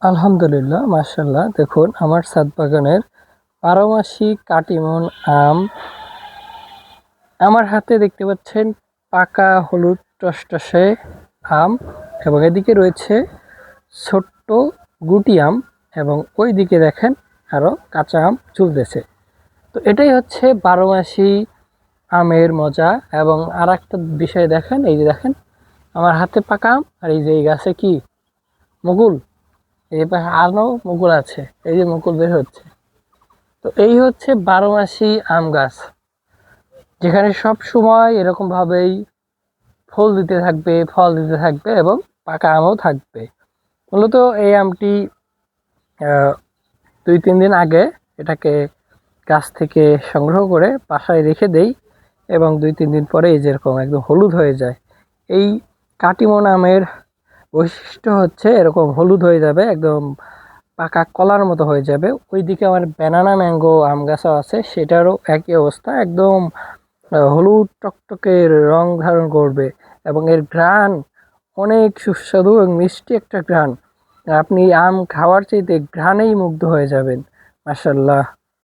আলহামদুলিল্লাহ, মাশাআল্লাহ। দেখুন আমার ছাদ বাগানের 12 মাসি কাটিমন আম আমার হাতে দেখতে পাচ্ছেন, পাকা হলুদ টসটসে আম, এবং এদিকে রয়েছে ছোট্ট গুটি আম, এবং ওই দিকে দেখেন আরো কাঁচা আম ঝুলতেছে। তো এটাই হচ্ছে 12 মাসি আমের মজা। এবং আর একটা বিষয় দেখেন, এই যে দেখেন আমার হাতে পাকা আম, আর এই যে এই গাছে কি মুকুল, এই পাশে আরো মুকুল আছে, এই যে মুকুল বের হচ্ছে। তো এই হচ্ছে 12 মাসি আম গাছ, যেখানে সব সময় এরকম ভাবেই ফুল দিতে থাকবে, ফল দিতে থাকবে, এবং পাকা আমও থাকবে। মূলত এই আমটি 2-3 দিন আগে এটাকে গাছ থেকে সংগ্রহ করে বাসায় রেখে দেই, এবং 2-3 দিন পরে এই যেরকম একদম হলুদ হয়ে যায়। এই কাটিমন আমের বৈশিষ্ট্য হচ্ছে এরকম হলুদ হয়ে যাবে, একদম পাকা কলার মতো হয়ে যাবে। ওইদিকে আমার ব্যানানা ম্যাঙ্গো আম গাছও আছে, সেটারও একই অবস্থা, একদম হলুদ টকটকে রং ধারণ করবে, এবং এর ঘ্রাণ অনেক সুস্বাদু এবং মিষ্টি একটা ঘ্রাণ। আপনি আম খাওয়ার চাইতে ঘ্রাণেই মুগ্ধ হয়ে যাবেন। মাশাআল্লাহ।